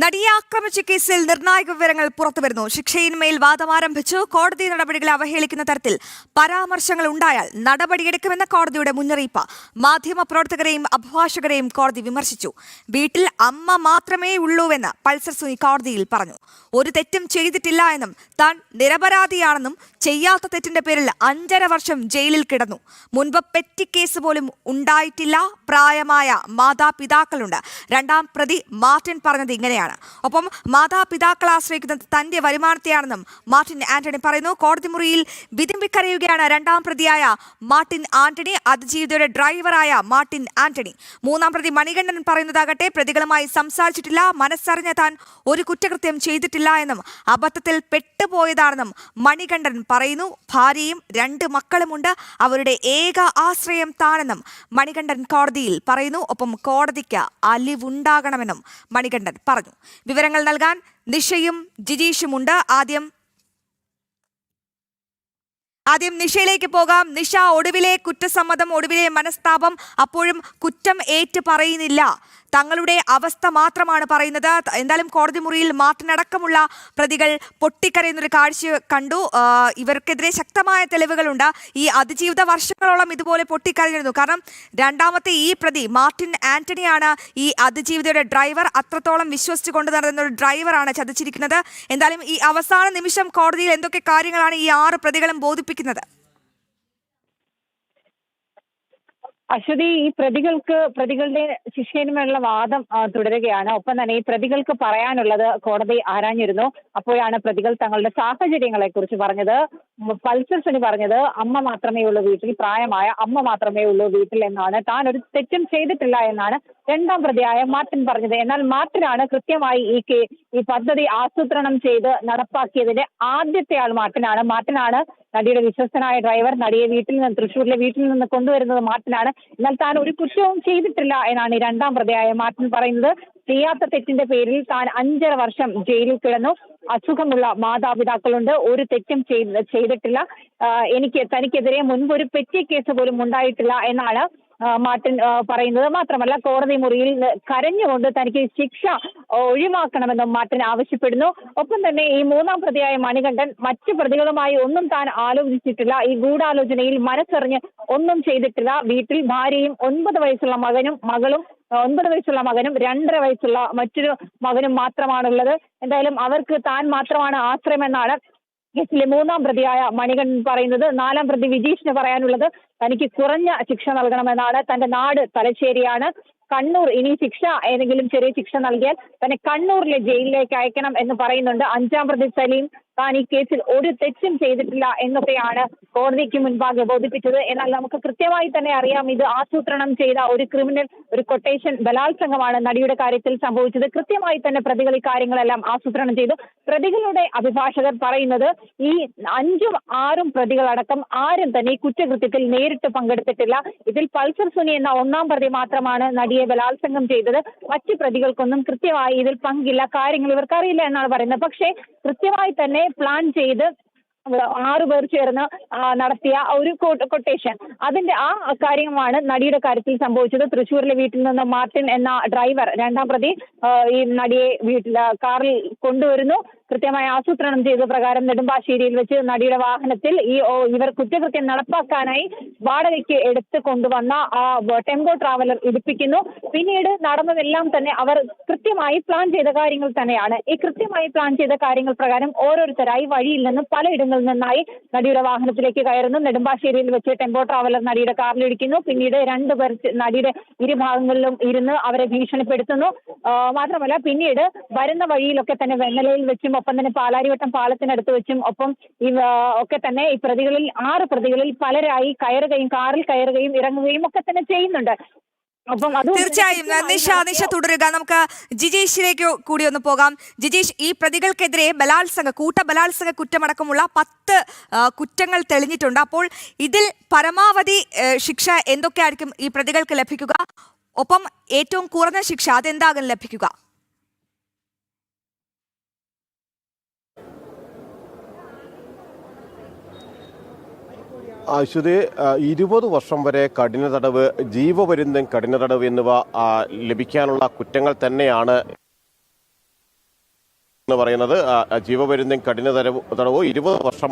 നടിയെ ആക്രമിച്ച കേസിൽ നിർണായക വിവരങ്ങൾ പുറത്തുവരുന്നു. ശിക്ഷയിന്മേൽ വാദം ആരംഭിച്ചു. കോടതി നടപടികളെ അവഹേളിക്കുന്ന തരത്തിൽ പരാമർശങ്ങൾ ഉണ്ടായാൽ നടപടിയെടുക്കുമെന്ന കോടതിയുടെ മുന്നറിയിപ്പ്. മാധ്യമപ്രവർത്തകരെയും അഭിഭാഷകരെയും കോടതി വിമർശിച്ചു. വീട്ടിൽ അമ്മ മാത്രമേ ഉള്ളൂവെന്ന് പൾസർ സുനി കോടതിയിൽ പറഞ്ഞു. ഒരു തെറ്റും ചെയ്തിട്ടില്ല എന്നും താൻ നിരപരാധിയാണെന്നും ചെയ്യാത്ത തെറ്റിന്റെ പേരിൽ 5.5 വർഷം ജയിലിൽ കിടന്നു. മുൻപ് പെറ്റി കേസ് പോലും ഉണ്ടായിട്ടില്ല. പ്രായമായ മാതാപിതാക്കളുണ്ട്. രണ്ടാം പ്രതി മാർട്ടിൻ പറഞ്ഞത് ഇങ്ങനെയാണ്. ഒപ്പം മാതാപിതാക്കൾ ആശ്രയിക്കുന്നത് തന്റെ വരുമാനത്തെയാണെന്നും മാർട്ടിൻ ആന്റണി പറയുന്നു. കോടതി മുറിയിൽ വിതുമ്പിക്കരയുകയാണ് രണ്ടാം പ്രതിയായ മാർട്ടിൻ ആന്റണി, അതിജീവിതയുടെ ഡ്രൈവറായ മാർട്ടിൻ ആന്റണി. മൂന്നാം പ്രതി മണികണ്ഠൻ പറയുന്നതാകട്ടെ, പ്രതികളുമായി സംസാരിച്ചിട്ടില്ല, മനസ്സറിഞ്ഞ താൻ ഒരു കുറ്റകൃത്യം ചെയ്തിട്ടില്ല എന്നും അബദ്ധത്തിൽ പെട്ടുപോയതാണെന്നും മണികണ്ഠൻ പറയുന്നു. ഭാര്യയും 2 മക്കളുമുണ്ട്, അവരുടെ ഏക ആശ്രയം താനെന്നും മണികണ്ഠൻ കോടതിയിൽ പറയുന്നു. ഒപ്പം കോടതിക്ക് അലിവുണ്ടാകണമെന്നും മണികണ്ഠൻ പറഞ്ഞു. വിവരങ്ങൾ നൽകാൻ നിഷയും ജിജീഷുമുണ്ട്. ആദ്യം നിഷയിലേക്ക് പോകാം. നിഷ, ഒടുവിലെ കുറ്റസമ്മതം, ഒടുവിലെ മനസ്താപം, അപ്പോഴും കുറ്റം ഏറ്റു പറയുന്നില്ല, തങ്ങളുടെ അവസ്ഥ മാത്രമാണ് പറയുന്നത്. എന്തായാലും കോടതി മുറിയിൽ മാർട്ടിനടക്കമുള്ള പ്രതികൾ പൊട്ടിക്കരയുന്നൊരു കാഴ്ച കണ്ടു. ഇവർക്കെതിരെ ശക്തമായ തെളിവുകളുണ്ട്. ഈ അതിജീവിത വർഷങ്ങളോളം ഇതുപോലെ പൊട്ടിക്കരഞ്ഞിരുന്നു. കാരണം രണ്ടാമത്തെ ഈ പ്രതി മാർട്ടിൻ ആന്റണിയാണ് ഈ അതിജീവിതയുടെ ഡ്രൈവർ. അത്രത്തോളം വിശ്വസിച്ച് കൊണ്ടു നടന്ന ഒരു ഡ്രൈവറാണ് ചതിച്ചിരിക്കുന്നത്. എന്തായാലും ഈ അവസാന നിമിഷം കോടതിയിൽ എന്തൊക്കെ കാര്യങ്ങളാണ് ഈ 6 പ്രതികളും ബോധിപ്പിക്കുന്നത്? അശ്വതി, ഈ പ്രതികളുടെ ശിക്ഷയിന്മേലുള്ള വാദം തുടരുകയാണ്. ഒപ്പം തന്നെ ഈ പ്രതികൾക്ക് പറയാനുള്ളത് കോടതി ആരാഞ്ഞിരുന്നു. അപ്പോഴാണ് പ്രതികൾ തങ്ങളുടെ സാഹചര്യങ്ങളെ കുറിച്ച് പറഞ്ഞത്. പൾസർ സുനി പറഞ്ഞത് അമ്മ മാത്രമേ ഉള്ളൂ വീട്ടിൽ, പ്രായമായ അമ്മ മാത്രമേ ഉള്ളൂ വീട്ടിൽ എന്നാണ്. താൻ ഒരു തെറ്റും ചെയ്തിട്ടില്ല എന്നാണ് രണ്ടാം പ്രതിയായ മാർട്ടിൻ പറഞ്ഞത്. എന്നാൽ മാർട്ടിനാണ് കൃത്യമായി ഈ പദ്ധതി ആസൂത്രണം ചെയ്ത് നടപ്പാക്കിയതിന്റെ ആദ്യത്തെ ആൾ മാർട്ടിനാണ്. നടിയുടെ വിശ്വസ്തനായ ഡ്രൈവർ. നടിയെ തൃശ്ശൂരിലെ വീട്ടിൽ നിന്ന് കൊണ്ടുവരുന്നത് മാർട്ടിനാണ്. എന്നാൽ താൻ ഒരു കുറ്റവും ചെയ്തിട്ടില്ല എന്നാണ് ഈ രണ്ടാം പ്രതിയായ മാർട്ടിൻ പറയുന്നത്. ചെയ്യാത്ത തെറ്റിന്റെ പേരിൽ താൻ 5.5 വർഷം ജയിലിൽ കിടന്നു. അസുഖമുള്ള മാതാപിതാക്കളുണ്ട്. ഒരു തെറ്റും ചെയ്തിട്ടില്ല. തനിക്കെതിരെ മുൻപ് ഒരു പെറ്റി കേസ് പോലും ഉണ്ടായിട്ടില്ല എന്നാണ് മാർട്ടിൻ പറയുന്നത്. മാത്രമല്ല, കോടതി മുറിയിൽ കരഞ്ഞുകൊണ്ട് തനിക്ക് ശിക്ഷ ഒഴിവാക്കണമെന്നും മാർട്ടിൻ ആവശ്യപ്പെടുന്നു. ഒപ്പം തന്നെ ഈ മൂന്നാം പ്രതിയായ മണികണ്ഠൻ മറ്റു പ്രതികളുമായി ഒന്നും താൻ ആലോചിച്ചിട്ടില്ല, ഈ ഗൂഢാലോചനയിൽ മനസ്സറിഞ്ഞ് ഒന്നും ചെയ്തിട്ടില്ല. വീട്ടിൽ ഭാര്യയും 9 വയസ്സുള്ള മകനും 9 വയസ്സുള്ള മകനും 2.5 വയസ്സുള്ള മറ്റൊരു മകനും മാത്രമാണുള്ളത്. എന്തായാലും അവർക്ക് താൻ മാത്രമാണ് ആശ്രയമെന്നാണ് കേസിലെ മൂന്നാം പ്രതിയായ മണികണ്ഠൻ പറയുന്നത്. നാലാം പ്രതി വിജീഷിന് പറയാനുള്ളത് തനിക്ക് കുറഞ്ഞ ശിക്ഷ നൽകണമെന്നാണ്. തന്റെ നാട് തലശ്ശേരിയാണ്, കണ്ണൂർ. ഇനി ഏതെങ്കിലും ചെറിയ ശിക്ഷ നൽകിയാൽ തന്നെ കണ്ണൂരിലെ ജയിലിലേക്ക് അയക്കണം എന്ന് പറയുന്നുണ്ട്. 5-ാം പ്രതി സലീം താൻ ഈ കേസിൽ ഒരു തെറ്റും ചെയ്തിട്ടില്ല എന്നൊക്കെയാണ് കോടതിക്ക് മുൻപാകെ ബോധിപ്പിച്ചത്. എന്നാൽ നമുക്ക് കൃത്യമായി തന്നെ അറിയാം, ഇത് ആസൂത്രണം ചെയ്ത ഒരു കൊട്ടേഷൻ ബലാത്സംഗമാണ് നടിയുടെ കാര്യത്തിൽ സംഭവിച്ചത്. കൃത്യമായി തന്നെ പ്രതികൾ ഈ കാര്യങ്ങളെല്ലാം ആസൂത്രണം ചെയ്തു. പ്രതികളുടെ അഭിഭാഷകർ പറയുന്നത് ഈ 5ഉം 6ഉം പ്രതികളടക്കം ആരും തന്നെ ഈ കുറ്റകൃത്യത്തിൽ നേരിട്ട് പങ്കെടുത്തിട്ടില്ല. ഇതിൽ പൾസർ സുനി എന്ന 1-ാം പ്രതി മാത്രമാണ് നടിയെ ബലാത്സംഗം ചെയ്തത്. മറ്റു പ്രതികൾക്കൊന്നും കൃത്യമായി ഇതിൽ പങ്കില്ല, കാര്യങ്ങൾ ഇവർക്കറിയില്ല എന്നാണ് പറയുന്നത്. പക്ഷേ കൃത്യമായി തന്നെ പ്ലാൻ ചെയ്ത് 6 പേർ ചേർന്ന് നടത്തിയ ഒരു കൊട്ടേഷൻ, അതിന്റെ ആ കാര്യമാണ് നടിയുടെ കാര്യത്തിൽ സംഭവിച്ചത്. തൃശ്ശൂരിലെ വീട്ടിൽ നിന്ന് മാർട്ടിൻ എന്ന ഡ്രൈവർ, 2-ാം പ്രതി, ഈ നടിയെ കാറിൽ കൊണ്ടുവരുന്നു. കൃത്യമായി ആസൂത്രണം ചെയ്ത പ്രകാരം നെടുമ്പാശ്ശേരിയിൽ വെച്ച് നടിയുടെ വാഹനത്തിൽ ഇവർ കുറ്റകൃത്യം നടപ്പാക്കാനായി വാടകയ്ക്ക് എടുത്ത് കൊണ്ടുവന്ന ടെമ്പോ ട്രാവലർ ഇടിപ്പിക്കുന്നു. പിന്നീട് നടന്നതെല്ലാം തന്നെ അവർ കൃത്യമായി പ്ലാൻ ചെയ്ത കാര്യങ്ങൾ തന്നെയാണ്. ഈ കൃത്യമായി പ്ലാൻ ചെയ്ത കാര്യങ്ങൾ പ്രകാരം ഓരോരുത്തരായി വഴിയിൽ നിന്ന് പലയിടങ്ങളിൽ നിന്നായി നടിയുടെ വാഹനത്തിലേക്ക് കയറുന്നു. നെടുമ്പാശ്ശേരിയിൽ വെച്ച് ടെമ്പോ ട്രാവലർ നടിയുടെ കാറിലിടിക്കുന്നു. പിന്നീട് 2 പേർ നടിയുടെ ഇരുഭാഗങ്ങളിലും ഇരുന്ന് അവരെ ഭീഷണിപ്പെടുത്തുന്നു. മാത്രമല്ല, പിന്നീട് വരുന്ന വഴിയിലൊക്കെ തന്നെ വെങ്ങലയിൽ വെച്ചും ഒപ്പം തന്നെ പാലാരിവട്ടം പാലത്തിനടുത്ത് വെച്ചും ഒപ്പം ഒക്കെ തന്നെ ഈ 6 പ്രതികളിൽ പലരായി കാറിൽ കയറുകയും ഇറങ്ങുകയും ഒക്കെ തന്നെ ചെയ്യുന്നുണ്ട്. തീർച്ചയായും നിഷ തുടരുക. നമുക്ക് ജിജീഷിലേക്ക് കൂടി ഒന്ന് പോകാം. ജിജീഷ്, ഈ പ്രതികൾക്കെതിരെ കൂട്ട ബലാത്സംഗ കുറ്റമടക്കമുള്ള 10 കുറ്റങ്ങൾ തെളിഞ്ഞിട്ടുണ്ട്. അപ്പോൾ ഇതിൽ പരമാവധി ശിക്ഷ എന്തൊക്കെയായിരിക്കും ഈ പ്രതികൾക്ക് ലഭിക്കുക? ഒപ്പം ഏറ്റവും കുറഞ്ഞ ശിക്ഷ അതെന്താകും ലഭിക്കുക? അശ്വതി, 20 വർഷം വരെ കഠിന തടവ്, ജീവപര്യന്തം കഠിന തടവ് എന്നിവ ലഭിക്കാനുള്ള കുറ്റങ്ങൾ തന്നെയാണ് എന്ന് പറയുന്നത് ജീവപര്യന്തം കഠിന തടവോ 20 വർഷം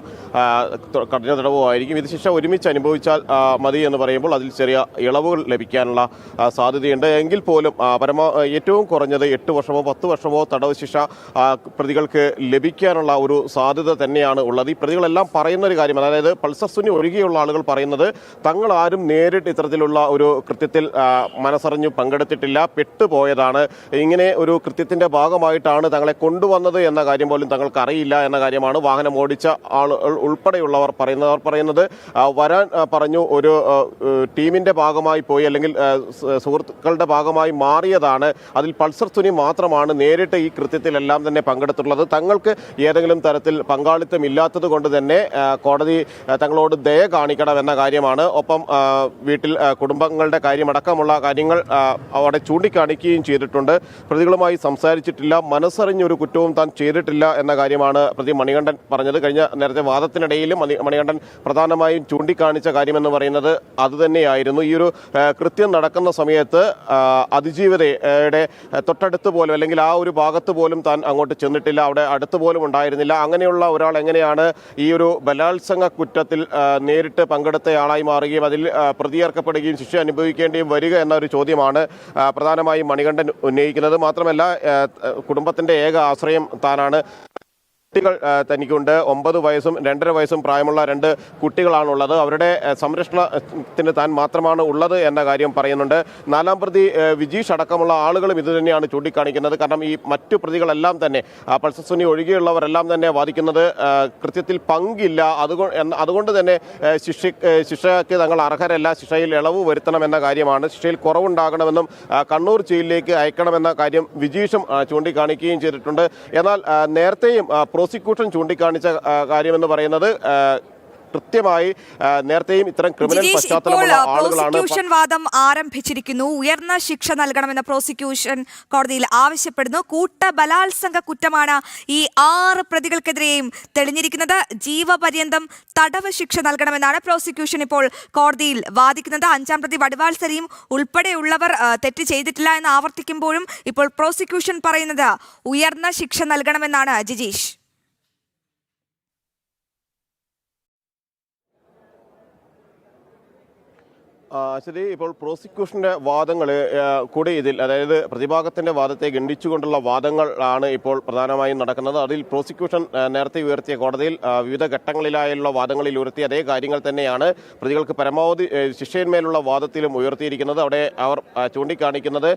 കഠിന തടവോ ആയിരിക്കും. ഇത് ശിക്ഷ ഒരുമിച്ച് അനുഭവിച്ചാൽ മതി എന്ന് പറയുമ്പോൾ അതിൽ ചെറിയ ഇളവുകൾ ലഭിക്കാനുള്ള സാധ്യതയുണ്ട്. എങ്കിൽ പോലും ഏറ്റവും കുറഞ്ഞത് 8 വർഷമോ 10 വർഷമോ തടവ് ശിക്ഷ പ്രതികൾക്ക് ലഭിക്കാനുള്ള ഒരു സാധ്യത തന്നെയാണ് ഉള്ളത്. ഈ പ്രതികളെല്ലാം പറയുന്ന ഒരു കാര്യം, അതായത് പൾസർ സുനി ഒഴികെയുള്ള ആളുകൾ പറയുന്നത് തങ്ങൾ ആരും നേരിട്ട് ഇത്തരത്തിലുള്ള ഒരു കൃത്യത്തിൽ മനസ്സറിഞ്ഞു പങ്കെടുത്തിട്ടില്ല, പെട്ടുപോയതാണ്. ഇങ്ങനെ ഒരു കൃത്യത്തിന്റെ ഭാഗമായിട്ടാണ് തങ്ങളെ കൊണ്ടുവന്നത് എന്ന കാര്യം പോലും തങ്ങൾക്ക് അറിയില്ല എന്ന കാര്യമാണ് വാഹനം ഓടിച്ച ആളുകൾ ഉൾപ്പെടെയുള്ളവർ പറയുന്നത്. വരാൻ പറഞ്ഞു, ഒരു ടീമിന്റെ ഭാഗമായി പോയി അല്ലെങ്കിൽ സുഹൃത്തുക്കളുടെ ഭാഗമായി മാറിയതാണ്. അതിൽ പൾസർ സുനി മാത്രമാണ് നേരിട്ട് ഈ കൃത്യത്തിലെല്ലാം തന്നെ പങ്കെടുത്തിട്ടുള്ളത്. തങ്ങൾക്ക് ഏതെങ്കിലും തരത്തിൽ പങ്കാളിത്തം ഇല്ലാത്തത് കൊണ്ട് തന്നെ കോടതി തങ്ങളോട് ദയ കാണിക്കണം എന്ന കാര്യമാണ്. ഒപ്പം വീട്ടിൽ കുടുംബങ്ങളുടെ കാര്യമടക്കമുള്ള കാര്യങ്ങൾ അവിടെ ചൂണ്ടിക്കാണിക്കുകയും ചെയ്തിട്ടുണ്ട്. പ്രതികളുമായി സംസാരിച്ചിട്ടില്ല, മനസ്സറിഞ്ഞൊരു കുറ്റവും താൻ ചെയ്തിട്ടില്ല എന്ന കാര്യമാണ് പ്രതി മണികണ്ഠൻ പറഞ്ഞത്. നേരത്തെ വാദത്തിനിടയിലും മണികണ്ഠൻ പ്രധാനമായും ചൂണ്ടിക്കാണിച്ച കാര്യമെന്ന് പറയുന്നത് അതുതന്നെയായിരുന്നു. ഈ ഒരു കൃത്യം നടക്കുന്ന സമയത്ത് അതിജീവിതയുടെ തൊട്ടടുത്ത് പോലും അല്ലെങ്കിൽ ആ ഒരു ഭാഗത്ത് പോലും താൻ അങ്ങോട്ട് ചെന്നിട്ടില്ല, അവിടെ അടുത്ത് പോലും ഉണ്ടായിരുന്നില്ല. അങ്ങനെയുള്ള ഒരാൾ എങ്ങനെയാണ് ഈ ഒരു ബലാത്സംഗ കുറ്റത്തിൽ നേരിട്ട് പങ്കെടുത്തയാളായി മാറുകയും അതിൽ പ്രതിയേർക്കപ്പെടുകയും ശിക്ഷ അനുഭവിക്കേണ്ടിയും വരിക എന്ന ഒരു ചോദ്യമാണ് പ്രധാനമായും മണികണ്ഠൻ ഉന്നയിക്കുന്നത്. മാത്രമല്ല, കുടുംബത്തിന്റെ ഏക ആശ്രയം താനാണ്. കുട്ടികൾ തനിക്കുണ്ട്. 9 വയസ്സും 2.5 വയസ്സും പ്രായമുള്ള 2 കുട്ടികളാണുള്ളത്. അവരുടെ സംരക്ഷണത്തിന് താൻ മാത്രമാണ് ഉള്ളത് എന്ന കാര്യം പറയുന്നുണ്ട്. 4-ാം പ്രതി വിജീഷ് അടക്കമുള്ള ആളുകളും ഇതുതന്നെയാണ് ചൂണ്ടിക്കാണിക്കുന്നത്. കാരണം ഈ മറ്റു പ്രതികളെല്ലാം തന്നെ പൾസർ സുനി ഒഴികെയുള്ളവരെല്ലാം തന്നെ വാദിക്കുന്നത് കൃത്യത്തിൽ പങ്കില്ല, അതുകൊണ്ട് തന്നെ ശിക്ഷയ്ക്ക് തങ്ങൾ അർഹരല്ല, ശിക്ഷയിൽ ഇളവ് വരുത്തണം എന്ന കാര്യമാണ്. ശിക്ഷയിൽ കുറവുണ്ടാകണമെന്നും കണ്ണൂർ ജയിലിലേക്ക് അയക്കണമെന്ന കാര്യം വിജീഷും ചൂണ്ടിക്കാണിക്കുകയും ചെയ്തിട്ടുണ്ട്. എന്നാൽ നേരത്തെയും പ്രോസിക്യൂഷൻ ചൂണ്ടിക്കാണിച്ച കാര്യമെന്ന് പറയുന്നത് കൃത്യമായി നേരത്തെയും ഇത്തരം ക്രിമിനൽ പശ്ചാത്തലമുള്ള ആളുകളാണ്. പ്രോസിക്യൂഷൻ വാദം ആരംഭിച്ചിരിക്കുന്നു. ഉയർന്ന ശിക്ഷ നൽകണമെന്ന് പ്രോസിക്യൂഷൻ കോടതിയിൽ ആവശ്യപ്പെടുന്നു. കൂട്ടബലാത്സംഗ കുറ്റമാണ് ഈ 6 പ്രതികൾക്കെതിരെയും തെളിഞ്ഞിരിക്കുന്നത്. ജീവപര്യന്തം തടവ് ശിക്ഷ നൽകണമെന്നാണ് പ്രോസിക്യൂഷൻ ഇപ്പോൾ കോടതിയിൽ വാദിക്കുന്നത്. 5-ാം പ്രതി വടിവാൾ സലീം ഉൾപ്പെടെയുള്ളവർ തെറ്റ് ചെയ്തിട്ടില്ല എന്ന് ആവർത്തിക്കുമ്പോഴും ഇപ്പോൾ പ്രോസിക്യൂഷൻ പറയുന്നത് ഉയർന്ന ശിക്ഷ നൽകണമെന്നാണ്. ജിജീഷ്, ശരി, ഇപ്പോൾ പ്രോസിക്യൂഷന്റെ വാദങ്ങൾ കൂടി ഇതിൽ, അതായത് പ്രതിഭാഗത്തിന്റെ വാദത്തെ ഖണ്ഡിച്ചുകൊണ്ടുള്ള വാദങ്ങൾ ആണ് ഇപ്പോൾ പ്രധാനമായും നടക്കുന്നത്. അതിൽ പ്രോസിക്യൂഷൻ നേരത്തെ ഉയർത്തിയ കോടതിയിൽ വിവിധ ഘട്ടങ്ങളിലായുള്ള വാദങ്ങളിൽ ഉയർത്തിയ അതേ കാര്യങ്ങൾ തന്നെയാണ് പ്രതികൾക്ക് പരമാവധി ശിക്ഷയിന്മേലുള്ള വാദത്തിലും ഉയർത്തിയിരിക്കുന്നത്. അവിടെ അവർ ചൂണ്ടിക്കാണിക്കുന്നത്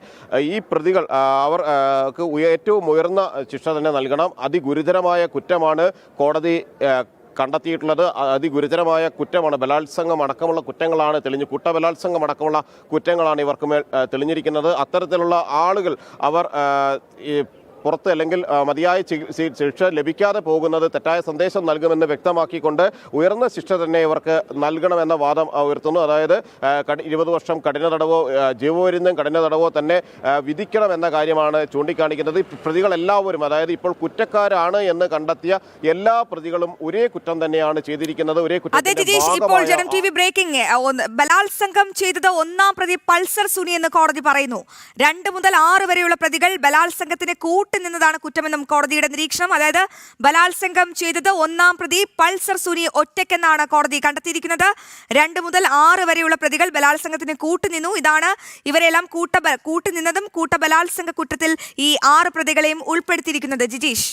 ഈ പ്രതികൾ അവർക്ക് ഏറ്റവും ഉയർന്ന ശിക്ഷ തന്നെ നൽകണം. അതിഗുരുതരമായ കുറ്റമാണ് കോടതി കണ്ടെത്തിയിട്ടുള്ളത്. അതിഗുരുതരമായ കുറ്റമാണ്. ബലാത്സംഗം അടക്കമുള്ള കുറ്റങ്ങളാണ് കൂട്ടബലാത്സംഗം അടക്കമുള്ള കുറ്റങ്ങളാണ് ഇവർക്ക് മേൽ തെളിഞ്ഞിരിക്കുന്നത്. അത്തരത്തിലുള്ള ആളുകൾ അവർ പുറത്ത് അല്ലെങ്കിൽ മതിയായ ശിക്ഷ ലഭിക്കാതെ പോകുന്നത് തെറ്റായ സന്ദേശം നൽകുമെന്ന് വ്യക്തമാക്കിക്കൊണ്ട് ഉയർന്ന ശിക്ഷ തന്നെ ഇവർക്ക് നൽകണമെന്ന വാദം ഉയർത്തുന്നു. അതായത് 20 വർഷം കഠിന തടവോ ജീവപര്യന്തം കഠിന തടവോ തന്നെ വിധിക്കണമെന്ന കാര്യമാണ് ചൂണ്ടിക്കാണിക്കുന്നത്. പ്രതികളെല്ലാവരും, അതായത് ഇപ്പോൾ കുറ്റക്കാരാണ് എന്ന് കണ്ടെത്തിയ എല്ലാ പ്രതികളും ഒരേ കുറ്റം തന്നെയാണ് ചെയ്തിരിക്കുന്നത്. ഒരേ ബലാത്സംഗം ചെയ്തത് 1-ാം പ്രതി പൾസർ സുനി എന്ന് കോടതി പറയുന്നു. 2 മുതൽ 6 വരെയുള്ള പ്രതികൾ ബലാത്സംഗത്തിന് നിന്നതാണ് കുറ്റമെന്നും കോടതിയുടെ നിരീക്ഷണം. അതായത് ബലാത്സംഗം ചെയ്തത് 1-ാം പ്രതി പൾസർ സുനി ഒറ്റയ്ക്കെന്നാണ് കോടതി കണ്ടെത്തിയിരിക്കുന്നത്. 2 മുതൽ 6 വരെയുള്ള പ്രതികൾ ബലാത്സംഗത്തിന് കൂട്ടുനിന്നു. ഇതാണ് ഇവരെല്ലാം കൂട്ടുനിന്നതും കൂട്ടബലാത്സംഗ കുറ്റത്തിൽ ഈ 6 പ്രതികളെയും ഉൾപ്പെടുത്തിയിരിക്കുന്നത്. ജിജീഷ്,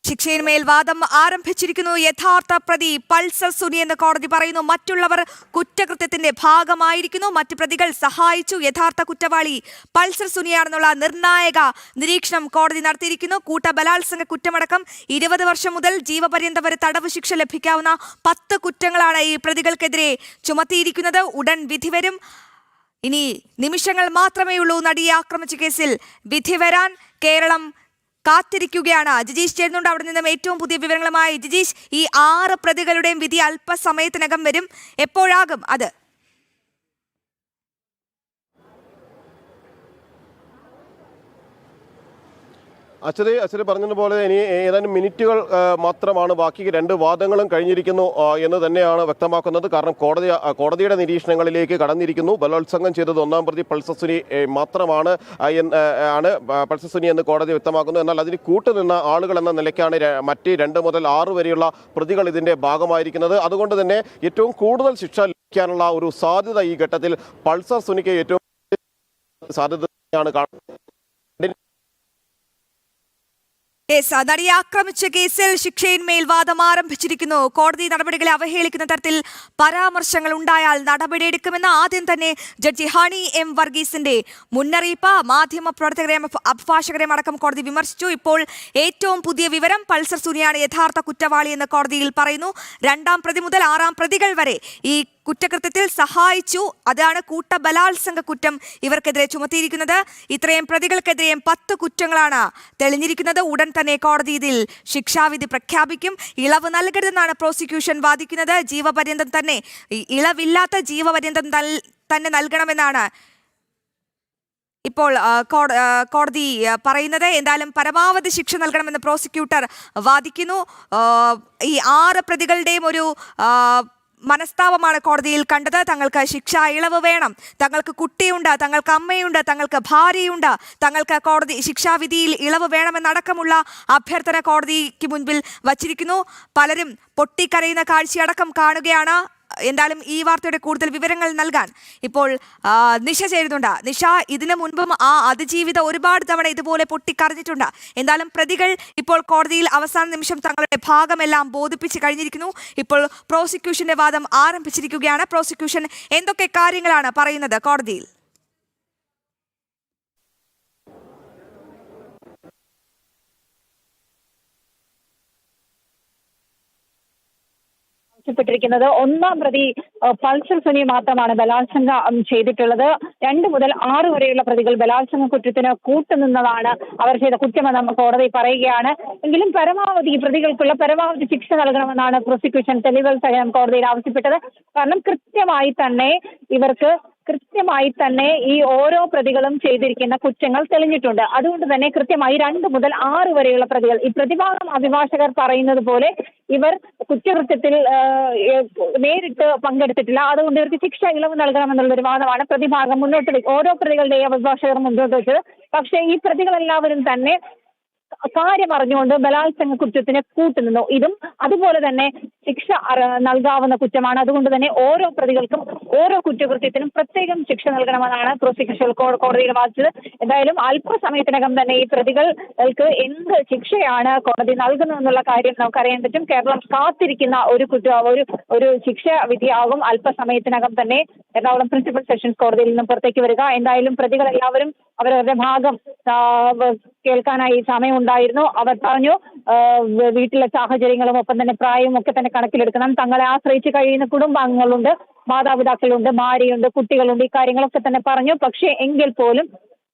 ശിക്ഷയിന്മേൽ വാദം ആരംഭിച്ചിരിക്കുന്നു. യഥാർത്ഥ പ്രതി പൾസർ സുനി എന്ന് കോടതി പറയുന്നു. മറ്റുള്ളവർ കുറ്റകൃത്യത്തിന്റെ ഭാഗമായിരിക്കുന്നു, മറ്റ് പ്രതികൾ സഹായിച്ചു. യഥാർത്ഥ കുറ്റവാളി പൾസർ സുനിയാണെന്നുള്ള നിർണായക നിരീക്ഷണം കോടതി നടത്തിയിരിക്കുന്നു. കൂട്ടബലാത്സംഗ കുറ്റമടക്കം 20 വർഷം മുതൽ ജീവപര്യന്തം വരെ തടവ് ശിക്ഷ ലഭിക്കാവുന്ന 10 കുറ്റങ്ങളാണ് ഈ പ്രതികൾക്കെതിരെ ചുമത്തിയിരിക്കുന്നത്. ഉടൻ വിധി വരും. ഇനി നിമിഷങ്ങൾ മാത്രമേ ഉള്ളൂ നടിയെ ആക്രമിച്ച കേസിൽ വിധി വരാൻ. കേരളം കാത്തിരിക്കുകയാണ്. ജിജീഷ് ചേരുന്നുണ്ട് അവിടെ നിന്നും ഏറ്റവും പുതിയ വിവരങ്ങളുമായി. ജിജീഷ്, ഈ 6 പ്രതികളുടെയും വിധി അല്പസമയത്തിനകം വരും. എപ്പോഴാകും അത്? അച്ഛനെ പറഞ്ഞതുപോലെ ഇനി ഏതാനും മിനിറ്റുകൾ മാത്രമാണ് ബാക്കി 2 വാദങ്ങളും കഴിഞ്ഞിരിക്കുന്നു എന്ന് തന്നെയാണ് വ്യക്തമാക്കുന്നത്. കാരണം കോടതിയുടെ നിരീക്ഷണങ്ങളിലേക്ക് കടന്നിരിക്കുന്നു. ബലാത്സംഗം ചെയ്തത് 1-ാം പ്രതി പൾസർ സുനി മാത്രമാണ് പൾസർ സുനി എന്ന് കോടതി വ്യക്തമാക്കുന്നു. എന്നാൽ അതിന് കൂട്ടുനിന്ന ആളുകൾ എന്ന നിലയ്ക്കാണ് മറ്റ് 2 മുതൽ 6 വരെയുള്ള പ്രതികൾ ഇതിന്റെ ഭാഗമായിരിക്കുന്നത്. അതുകൊണ്ട് തന്നെ ഏറ്റവും കൂടുതൽ ശിക്ഷ ലഭിക്കാനുള്ള ഒരു സാധ്യത ഈ ഘട്ടത്തിൽ പൾസർ സുനിക്ക് ഏറ്റവും സാധ്യതയാണ് കാണുന്നത്. നടിയെ ആക്രമിച്ച കേസിൽ ശിക്ഷയിന്മേൽ വാദം ആരംഭിച്ചിരിക്കുന്നു. കോടതി നടപടികളെ അവഹേളിക്കുന്ന തരത്തിൽ പരാമർശങ്ങൾ ഉണ്ടായാൽ നടപടിയെടുക്കുമെന്ന് ആദ്യം തന്നെ ജഡ്ജി ഹണി എം വർഗീസിന്റെ മുന്നറിയിപ്പ്. മാധ്യമ പ്രവർത്തകരെയും അഭിഭാഷകരെയും അടക്കം കോടതി വിമർശിച്ചു. ഇപ്പോൾ ഏറ്റവും പുതിയ വിവരം പൾസർ സുനിയാണ് യഥാർത്ഥ കുറ്റവാളിയെന്ന് കോടതിയിൽ പറയുന്നു. 2-ാം പ്രതി മുതൽ 6-ാം പ്രതികൾ വരെ ഈ കുറ്റകൃത്യത്തിൽ സഹായിച്ചു. അതാണ് കൂട്ടബലാത്സംഗ കുറ്റം ഇവർക്കെതിരെ ചുമത്തിയിരിക്കുന്നത്. ഇത്രയും പ്രതികൾക്കെതിരെയും 10 കുറ്റങ്ങളാണ് തെളിഞ്ഞിരിക്കുന്നത്. ഉടൻ തന്നെ കോടതി ഇതിൽ ശിക്ഷാവിധി പ്രഖ്യാപിക്കും. ഇളവ് നൽകരുതെന്നാണ് പ്രോസിക്യൂഷൻ വാദിക്കുന്നത്. ജീവപര്യന്തം തന്നെ, ഇളവില്ലാത്ത ജീവപര്യന്തം തന്നെ നൽകണമെന്നാണ് ഇപ്പോൾ കോടതി പറയുന്നത്. എന്തായാലും പരമാവധി ശിക്ഷ നൽകണമെന്ന് പ്രോസിക്യൂട്ടർ വാദിക്കുന്നു. ഈ 6 പ്രതികളുടെയും ഒരു മനസ്താപമാണ് കോടതിയിൽ കണ്ടത്. തങ്ങൾക്ക് ശിക്ഷാ ഇളവ് വേണം, തങ്ങൾക്ക് കുട്ടിയുണ്ട്, തങ്ങൾക്ക് അമ്മയുണ്ട്, തങ്ങൾക്ക് ഭാര്യയുണ്ട്, തങ്ങൾക്ക് കോടതി ശിക്ഷാവിധിയിൽ ഇളവ് വേണമെന്നടക്കമുള്ള അഭ്യർത്ഥന കോടതിക്ക് മുൻപിൽ വച്ചിരിക്കുന്നു. പലരും പൊട്ടിക്കരയുന്ന കാഴ്ചയടക്കം കാണുകയാണ്. എന്തായാലും ഈ വാർത്തയുടെ കൂടുതൽ വിവരങ്ങൾ നൽകാൻ ഇപ്പോൾ നിഷ ചേരുന്നുണ്ട്. നിഷ, ഇതിനു മുൻപും ആ അതിജീവിത ഒരുപാട് തവണ ഇതുപോലെ പൊട്ടിക്കരഞ്ഞിട്ടുണ്ട്. എന്തായാലും പ്രതികൾ ഇപ്പോൾ കോടതിയിൽ അവസാന നിമിഷം തങ്ങളുടെ ഭാഗമെല്ലാം ബോധിപ്പിച്ച് കഴിഞ്ഞിരിക്കുന്നു. ഇപ്പോൾ പ്രോസിക്യൂഷന്റെ വാദം ആരംഭിച്ചിരിക്കുകയാണ്. പ്രോസിക്യൂഷൻ എന്തൊക്കെ കാര്യങ്ങളാണ് പറയുന്നത് കോടതിയിൽ? പ്പെട്ടിരിക്കുന്നത് 1-ാം പ്രതി പൾസർ സുനി മാത്രമാണ് ബലാത്സംഗം ചെയ്തിട്ടുള്ളത്. 2 മുതൽ 6 വരെയുള്ള പ്രതികൾ ബലാത്സംഗ കുറ്റത്തിന് കൂട്ടുനിന്നതാണ് അവർ ചെയ്ത കുറ്റമെന്ന് കോടതി പറയുകയാണ്. എങ്കിലും പരമാവധി പ്രതികൾക്കുള്ള പരമാവധി ശിക്ഷ നൽകണമെന്നാണ് പ്രോസിക്യൂഷൻ തെളിവുകൾ സഹിതം കോടതിയിൽ ആവശ്യപ്പെട്ടത്. കാരണം കൃത്യമായി തന്നെ ഈ ഓരോ പ്രതികളും ചെയ്തിരിക്കുന്ന കുറ്റങ്ങൾ തെളിഞ്ഞിട്ടുണ്ട്. അതുകൊണ്ട് തന്നെ കൃത്യമായി 2 മുതൽ 6 വരെയുള്ള പ്രതികൾ, ഈ പ്രതിഭാഗം അഭിഭാഷകർ പറയുന്നത് പോലെ ഇവർ കുറ്റകൃത്യത്തിൽ നേരിട്ട് പങ്കെടുത്തിട്ടില്ല. അതുകൊണ്ട് ഇവർക്ക് ശിക്ഷ ഇളവ് നൽകണമെന്നുള്ളൊരു വാദമാണ് പ്രതിഭാഗം ഓരോ പ്രതികളുടെയും അഭിഭാഷകർ മുന്നോട്ട് വെച്ചത്. പക്ഷേ ഈ പ്രതികളെല്ലാവരും തന്നെ കാര്യം അറിഞ്ഞുകൊണ്ട് ബലാത്സംഗ കുറ്റത്തിന് കൂട്ടുനിന്നു. ഇതും അതുപോലെ തന്നെ ശിക്ഷ നൽകാവുന്ന കുറ്റമാണ്. അതുകൊണ്ട് തന്നെ ഓരോ പ്രതികൾക്കും ഓരോ കുറ്റകൃത്യത്തിനും പ്രത്യേകം ശിക്ഷ നൽകണമെന്നാണ് പ്രോസിക്യൂഷൻ കോടതിയിൽ വാദിച്ചത്. എന്തായാലും അല്പസമയത്തിനകം തന്നെ ഈ പ്രതികൾക്ക് എന്ത് ശിക്ഷയാണ് കോടതി നൽകുന്നതെന്നുള്ള കാര്യം നമുക്കറിയാൻ പറ്റും. കേരളം കാത്തിരിക്കുന്ന ഒരു ശിക്ഷ വിധിയാകും അല്പസമയത്തിനകം തന്നെ എറണാകുളം പ്രിൻസിപ്പൽ സെഷൻസ് കോടതിയിൽ നിന്നും പുറത്തേക്ക് വരിക. എന്തായാലും പ്രതികളെല്ലാവരും അവരവരുടെ ഭാഗം കേൾക്കാനായി സമയമുണ്ടായിരുന്നു. അവർ പറഞ്ഞു വീട്ടിലെ സാഹചര്യങ്ങളും ഒപ്പം തന്നെ പ്രായവും ഒക്കെ തന്നെ കണക്കിലെടുക്കണം. തങ്ങളെ ആശ്രയിച്ച് കഴിയുന്ന കുടുംബാംഗങ്ങളുണ്ട്, മാതാപിതാക്കളുണ്ട്, ഭാര്യയുണ്ട്, കുട്ടികളുണ്ട്, ഈ കാര്യങ്ങളൊക്കെ തന്നെ പറഞ്ഞു. പക്ഷേ എങ്കിൽ പോലും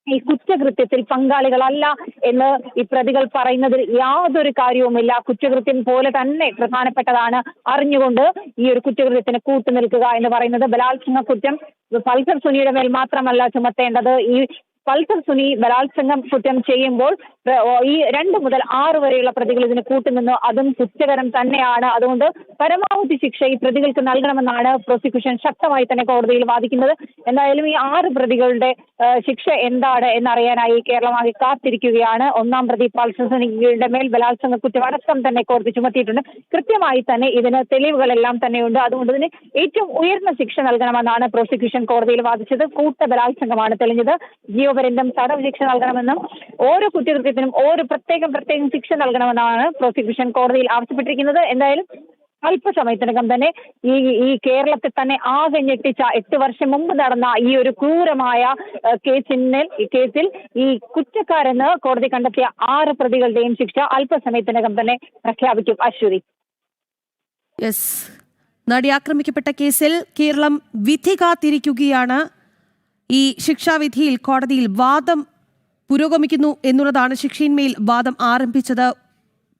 ഈ കുറ്റകൃത്യത്തിൽ പങ്കാളികളല്ല എന്ന് ഈ പ്രതികൾ പറയുന്നതിൽ യാതൊരു കാര്യവുമില്ല. കുറ്റകൃത്യം പോലെ തന്നെ പ്രധാനപ്പെട്ടതാണ് അറിഞ്ഞുകൊണ്ട് ഈ ഒരു കുറ്റകൃത്യത്തിന് കൂട്ടുനിൽക്കുക എന്ന് പറയുന്നത്. ബലാത്സംഗ കുറ്റം പൾസർ സുനിയുടെ മേൽ മാത്രമല്ല ചുമത്തേണ്ടത്. ഈ പൾസർ സുനി ബലാത്സംഗം കുറ്റം ചെയ്യുമ്പോൾ ഈ 2 മുതൽ 6 വരെയുള്ള പ്രതികൾ ഇതിന് കൂട്ടുനിന്ന് അതും കുറ്റകരം തന്നെയാണ്. അതുകൊണ്ട് പരമാവധി ശിക്ഷ ഈ പ്രതികൾക്ക് നൽകണമെന്നാണ് പ്രോസിക്യൂഷൻ ശക്തമായി തന്നെ കോടതിയിൽ വാദിക്കുന്നത്. എന്തായാലും ഈ 6 പ്രതികളുടെ ശിക്ഷ എന്താണ് എന്നറിയാനായി കേരളമാകെ കാത്തിരിക്കുകയാണ്. 1-ാം പ്രതി പൾസർ സുനിയുടെ മേൽ ബലാത്സംഗ കുറ്റം അടക്കം തന്നെ കോടതി ചുമത്തിയിട്ടുണ്ട്. കൃത്യമായി തന്നെ ഇതിന് തെളിവുകളെല്ലാം തന്നെയുണ്ട്. അതുകൊണ്ട് തന്നെ ഏറ്റവും ഉയർന്ന ശിക്ഷ നൽകണമെന്നാണ് പ്രോസിക്യൂഷൻ കോടതിയിൽ വാദിച്ചത്. കൂട്ട ബലാത്സംഗമാണ് തെളിഞ്ഞത്. ജീവപര്യന്തം തടവ് ശിക്ഷ നൽകണമെന്നും ഓരോ കുറ്റകൃത്യത്തിനും പ്രത്യേകം ശിക്ഷ നൽകണമെന്നാണ് പ്രോസിക്യൂഷൻ കോടതിയിൽ ആവശ്യപ്പെട്ടിരിക്കുന്നത്. എന്തായാലും അല്പസമയത്തിനകം തന്നെ ഈ കേരളത്തെ തന്നെ ആകെ ഞെട്ടിച്ച 8 വർഷം മുമ്പ് നടന്ന ഈ ഒരു ക്രൂരമായ കേസിൽ ഈ കുറ്റക്കാരെന്ന് കോടതി കണ്ടെത്തിയ 6 പ്രതികളുടെയും ശിക്ഷ അല്പസമയത്തിനകം തന്നെ പ്രഖ്യാപിക്കും. അശ്വതി, നടി ആക്രമിക്കപ്പെട്ട കേസിൽ കേരളം വിധി കാത്തിരിക്കുകയാണ്. ഈ ശിക്ഷാവിധിയിൽ കോടതിയിൽ വാദം പുരോഗമിക്കുന്നു എന്നുള്ളതാണ്. ശിക്ഷയിന്മേൽ വാദം ആരംഭിച്ചത്.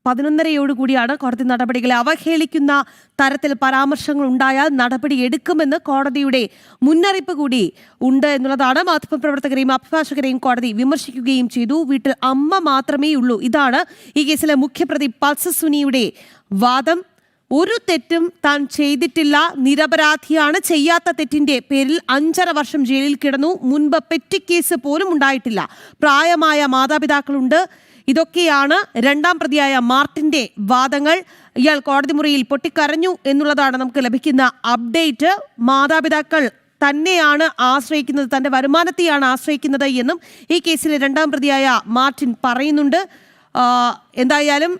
11:30 കോടതി നടപടികളെ അവഹേളിക്കുന്ന തരത്തിൽ പരാമർശങ്ങൾ ഉണ്ടായാൽ നടപടി എടുക്കുമെന്ന് കോടതിയുടെ മുന്നറിയിപ്പ് കൂടി ഉണ്ട് എന്നുള്ളതാണ്. മാധ്യമപ്രവർത്തകരെയും അഭിഭാഷകരെയും കോടതി വിമർശിക്കുകയും ചെയ്തു. വീട്ടിൽ അമ്മ മാത്രമേ ഉള്ളൂ. ഇതാണ് ഈ കേസിലെ മുഖ്യപ്രതി പൾസർ സുനിയുടെ വാദം. ഒരു തെറ്റും താൻ ചെയ്തിട്ടില്ല, നിരപരാധിയാണ്, ചെയ്യാത്ത തെറ്റിന്റെ പേരിൽ 5.5 വർഷം ജയിലിൽ കിടന്നു, മുൻപ് പെറ്റി കേസ് പോലും ഉണ്ടായിട്ടില്ല, പ്രായമായ മാതാപിതാക്കളുണ്ട്. ഇതൊക്കെയാണ് രണ്ടാം പ്രതിയായ മാർട്ടിന്റെ വാദങ്ങൾ. ഇയാൾ കോടതി മുറിയിൽ പൊട്ടിക്കരഞ്ഞു എന്നുള്ളതാണ് നമുക്ക് ലഭിക്കുന്ന അപ്ഡേറ്റ്. മാതാപിതാക്കൾ തന്നെയാണ് ആശ്രയിക്കുന്നത്, തന്റെ വരുമാനത്തെയാണ് ആശ്രയിക്കുന്നത് എന്നും ഈ കേസിലെ രണ്ടാം പ്രതിയായ മാർട്ടിൻ പറയുന്നുണ്ട്. എന്തായാലും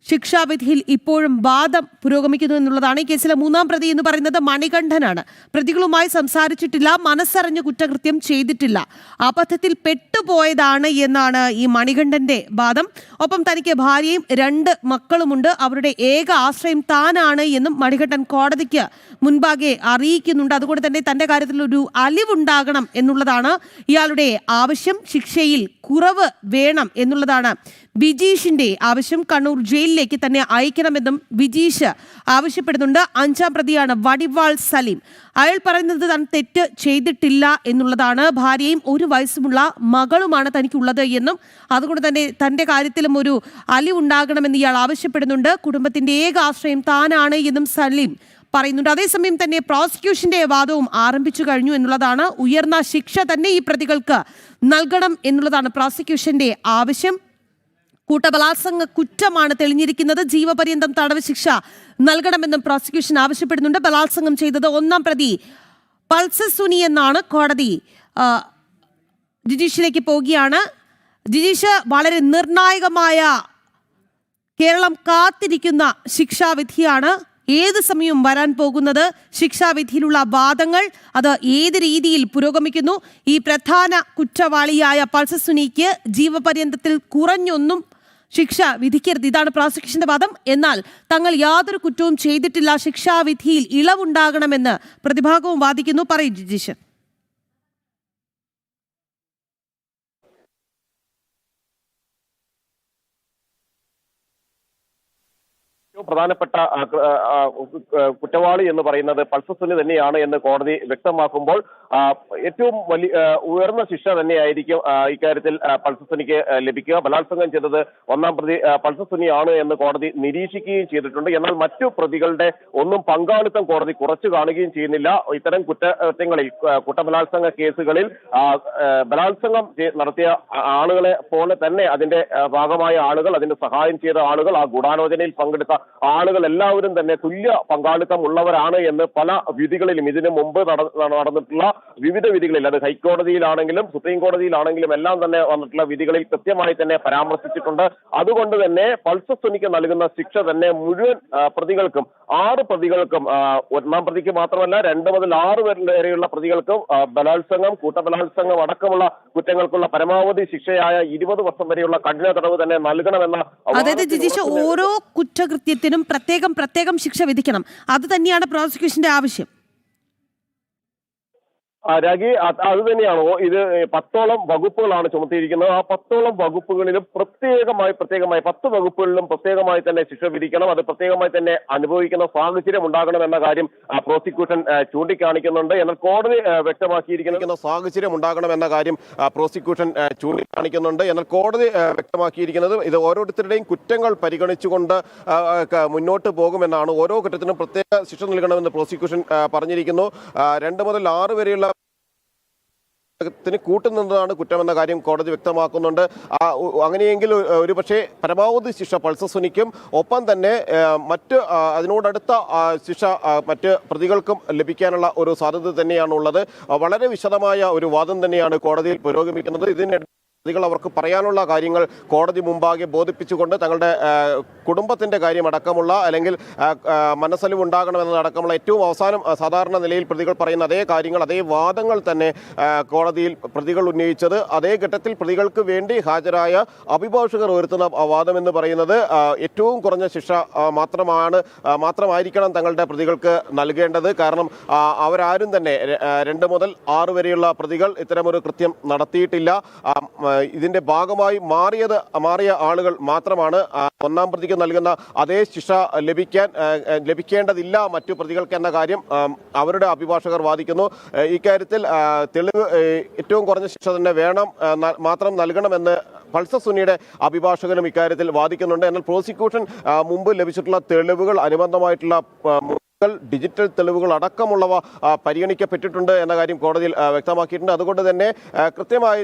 ശിക്ഷാവിധിയിൽ ഇപ്പോഴും വാദം പുരോഗമിക്കുന്നു എന്നുള്ളതാണ്. ഈ കേസിലെ മൂന്നാം പ്രതി എന്ന് പറയുന്നത് മണികണ്ഠനാണ്. പ്രതികളുമായി സംസാരിച്ചിട്ടില്ല, മനസ്സറിഞ്ഞ് കുറ്റകൃത്യം ചെയ്തിട്ടില്ല, അബദ്ധത്തിൽ പെട്ടുപോയതാണ് എന്നാണ് ഈ മണികണ്ഠന്റെ വാദം. ഒപ്പം തനിക്ക് ഭാര്യയും 2 മക്കളുമുണ്ട്, അവരുടെ ഏക ആശ്രയം താനാണ് എന്നും മണികണ്ഠൻ കോടതിക്ക് മുൻപാകെ അറിയിക്കുന്നുണ്ട്. അതുകൊണ്ട് തന്നെ തന്റെ കാര്യത്തിൽ ഒരു അലിവുണ്ടാകണം എന്നുള്ളതാണ് ഇയാളുടെ ആവശ്യം. ശിക്ഷയിൽ കുറവ് വേണം എന്നുള്ളതാണ് വിജീഷിന്റെ ആവശ്യം. കണ്ണൂർ ജയിലിലേക്ക് തന്നെ അയക്കണമെന്നും വിജീഷ് ആവശ്യപ്പെടുന്നുണ്ട്. 5-ാം പ്രതിയാണ് വടിവാൾ സലീം. അയാൾ പറയുന്നത് താൻ തെറ്റ് ചെയ്തിട്ടില്ല എന്നുള്ളതാണ്. ഭാര്യയും 1 വയസ്സുമുള്ള മകളുമാണ് തനിക്കുള്ളത് എന്നും അതുകൊണ്ട് തന്നെ തന്റെ കാര്യത്തിലും ഒരു അലിവുണ്ടാകണമെന്ന് ഇയാൾ ആവശ്യപ്പെടുന്നുണ്ട്. കുടുംബത്തിന്റെ ഏക ആശ്രയം താനാണ് എന്നും സലീം പറയുന്നുണ്ട്. അതേസമയം തന്നെ പ്രോസിക്യൂഷന്റെ വാദവും ആരംഭിച്ചു കഴിഞ്ഞു എന്നുള്ളതാണ്. ഉയർന്ന ശിക്ഷ തന്നെ ഈ പ്രതികൾക്ക് നൽകണം എന്നുള്ളതാണ് പ്രോസിക്യൂഷന്റെ ആവശ്യം. കൂട്ടബലാത്സംഗ കുറ്റമാണ് തെളിഞ്ഞിരിക്കുന്നത്, ജീവപര്യന്തം തടവ് ശിക്ഷ നൽകണമെന്നും പ്രോസിക്യൂഷൻ ആവശ്യപ്പെടുന്നുണ്ട്. ബലാത്സംഗം ചെയ്തത് 1-ാം പ്രതി പൾസർ സുനി എന്നാണ് കോടതി ജിജീഷിലേക്ക് പോവുകയാണ്. ജിജീഷ്, വളരെ നിർണായകമായ കേരളം കാത്തിരിക്കുന്ന ശിക്ഷാവിധിയാണ് ഏത് സമയവും വരാൻ പോകുന്നത്. ശിക്ഷാവിധിയിലുള്ള വാദങ്ങൾ അത് ഏത് രീതിയിൽ പുരോഗമിക്കുന്നു? ഈ പ്രധാന കുറ്റവാളിയായ പൾസർ സുനിക്ക് ജീവപര്യന്തത്തിൽ കുറഞ്ഞൊന്നും ശിക്ഷ വിധിക്കരുത്, ഇതാണ് പ്രോസിക്യൂഷന്റെ വാദം. എന്നാൽ തങ്ങൾ യാതൊരു കുറ്റവും ചെയ്തിട്ടില്ല, ശിക്ഷാവിധിയിൽ ഇളവുണ്ടാകണമെന്ന് പ്രതിഭാഗവും വാദിക്കുന്നു. പറയും ജിജീഷ്. പ്രധാനപ്പെട്ട കുറ്റവാളി എന്ന് പറയുന്നത് പൾസർ സുനി തന്നെയാണ് എന്ന് കോടതി വ്യക്തമാക്കുമ്പോൾ ഏറ്റവും വലിയ ഉയർന്ന ശിക്ഷ തന്നെയായിരിക്കും ഇക്കാര്യത്തിൽ പൾസർ സുനിക്ക് ലഭിക്കുക. ബലാത്സംഗം ചെയ്തത് 1-ാം പ്രതി പൾസർ സുനിയാണ് എന്ന് കോടതി നിരീക്ഷിക്കുകയും ചെയ്തിട്ടുണ്ട്. എന്നാൽ മറ്റു പ്രതികളുടെ ഒന്നും പങ്കാളിത്തം കോടതി കുറച്ചു കാണുകയും ചെയ്യുന്നില്ല. ഇത്തരം കുറ്റകൃത്യങ്ങളിൽ, കുറ്റബലാത്സംഗ കേസുകളിൽ ബലാത്സംഗം നടത്തിയ ആളുകളെ പോലെ തന്നെ അതിന്റെ ഭാഗമായ ആളുകൾ, അതിന്റെ സഹായം ചെയ്ത ആളുകൾ, ആ ഗൂഢാലോചനയിൽ പങ്കെടുത്ത ആളുകൾ എല്ലാവരും തന്നെ തുല്യ പങ്കാളിത്തം ഉള്ളവരാണ് എന്ന് പല വിധികളിലും ഇതിനു മുമ്പ് നടന്നിട്ടുള്ള വിവിധ വിധികളിൽ, അത് ഹൈക്കോടതിയിലാണെങ്കിലും സുപ്രീം കോടതിയിലാണെങ്കിലും എല്ലാം തന്നെ വന്നിട്ടുള്ള വിധികളിൽ കൃത്യമായി തന്നെ പരാമർശിച്ചിട്ടുണ്ട്. അതുകൊണ്ട് തന്നെ പൾസർ സുനിക്ക് നൽകുന്ന ശിക്ഷ തന്നെ മുഴുവൻ പ്രതികൾക്കും, 6 പ്രതികൾക്കും, 1-ാം പ്രതിക്ക് മാത്രമല്ല 2 മുതൽ 6 വരെയുള്ള പ്രതികൾക്കും ബലാത്സംഗം, കൂട്ടബലാത്സംഗം അടക്കമുള്ള കുറ്റങ്ങൾക്കുള്ള പരമാവധി ശിക്ഷയായ 20 വർഷം വരെയുള്ള കഠിന തടവ് തന്നെ നൽകണമെന്ന. അതായത് ജിജീഷ്, ഓരോ കുറ്റകൃത്യത്തിനും പ്രത്യേകം ശിക്ഷ വിധിക്കണം, അത് തന്നെയാണ് പ്രോസിക്യൂഷന്റെ ആവശ്യം. രാഗി, അത് തന്നെയാണോ? ഇത് 10ഓളം വകുപ്പുകളാണ് ചുമത്തിയിരിക്കുന്നത്. ആ 10ഓളം വകുപ്പുകളിലും പ്രത്യേകമായി 10 വകുപ്പുകളിലും പ്രത്യേകമായി തന്നെ ശിക്ഷ വിധിക്കണം, അത് പ്രത്യേകമായി തന്നെ അനുഭവിക്കുന്ന സാഹചര്യം ഉണ്ടാകണം എന്ന കാര്യം പ്രോസിക്യൂഷൻ ചൂണ്ടിക്കാണിക്കുന്നുണ്ട്. എന്നാൽ കോടതി വ്യക്തമാക്കിയിരിക്കുന്ന സാഹചര്യം ഉണ്ടാകണം എന്ന കാര്യം പ്രോസിക്യൂഷൻ ചൂണ്ടിക്കാണിക്കുന്നുണ്ട്. എന്നാൽ കോടതി വ്യക്തമാക്കിയിരിക്കുന്നത് ഇത് ഓരോരുത്തരുടെയും കുറ്റങ്ങൾ പരിഗണിച്ചുകൊണ്ട് മുന്നോട്ട് പോകുമെന്നാണ്. ഓരോ കുറ്റത്തിനും പ്രത്യേക ശിക്ഷ നൽകണമെന്ന് പ്രോസിക്യൂഷൻ പറഞ്ഞിരിക്കുന്നു. 2 മുതൽ 6 വരെയുള്ള കൂട്ടുന്നതാണ് കുറ്റമെന്ന കാര്യം കോടതി വ്യക്തമാക്കുന്നുണ്ട്. അങ്ങനെയെങ്കിൽ ഒരുപക്ഷെ പരമാവധി ശിക്ഷ പൾസർ സുനിക്കും ഒപ്പം തന്നെ മറ്റ് അതിനോടടുത്ത ശിക്ഷ മറ്റ് പ്രതികൾക്കും ലഭിക്കാനുള്ള ഒരു സാധ്യത തന്നെയാണുള്ളത്. വളരെ വിശദമായ ഒരു വാദം തന്നെയാണ് കോടതിയിൽ പുരോഗമിക്കുന്നത്. പ്രതികൾ അവർക്ക് പറയാനുള്ള കാര്യങ്ങൾ കോടതി മുമ്പാകെ ബോധിപ്പിച്ചുകൊണ്ട് തങ്ങളുടെ കുടുംബത്തിന്റെ കാര്യമടക്കമുള്ള അല്ലെങ്കിൽ മനസ്സലിവ് ഉണ്ടാകണമെന്നതടക്കമുള്ള ഏറ്റവും അവസാനം സാധാരണ നിലയിൽ പ്രതികൾ പറയുന്ന അതേ കാര്യങ്ങൾ, അതേ വാദങ്ങൾ തന്നെ കോടതിയിൽ പ്രതികൾ ഉന്നയിച്ചത്. അതേ ഘട്ടത്തിൽ പ്രതികൾക്ക് വേണ്ടി ഹാജരായ അഭിഭാഷകർ ഉയർത്തുന്ന വാദം എന്ന് പറയുന്നത് ഏറ്റവും കുറഞ്ഞ ശിക്ഷ മാത്രമായിരിക്കണം തങ്ങളുടെ പ്രതികൾക്ക് നൽകേണ്ടത്. കാരണം അവരാരും തന്നെ 2 മുതൽ 6 വരെയുള്ള പ്രതികൾ ഇത്തരമൊരു കൃത്യം നടത്തിയിട്ടില്ല. ഇതിന്റെ ഭാഗമായി മാറിയ ആളുകൾ മാത്രമാണ് ഒന്നാം പ്രതിക്ക് നൽകുന്ന അതേ ശിക്ഷ ലഭിക്കേണ്ടതില്ല മറ്റു പ്രതികൾക്ക് എന്ന കാര്യം അവരുടെ അഭിഭാഷകർ വാദിക്കുന്നു. ഇക്കാര്യത്തിൽ തെളിവ് ഏറ്റവും കുറഞ്ഞ ശിക്ഷ തന്നെ വേണം, മാത്രം നൽകണമെന്ന് പൾസർ സുനിയുടെ അഭിഭാഷകനും ഇക്കാര്യത്തിൽ വാദിക്കുന്നുണ്ട്. എന്നാൽ പ്രോസിക്യൂഷൻ മുമ്പ് ലഭിച്ചിട്ടുള്ള തെളിവുകൾ, അനുബന്ധമായിട്ടുള്ള ഡിജിറ്റൽ തെളിവുകൾ അടക്കമുള്ളവ പരിഗണിക്കപ്പെട്ടിട്ടുണ്ട് എന്ന കാര്യം കോടതിയിൽ വ്യക്തമാക്കിയിട്ടുണ്ട്. അതുകൊണ്ട് തന്നെ കൃത്യമായി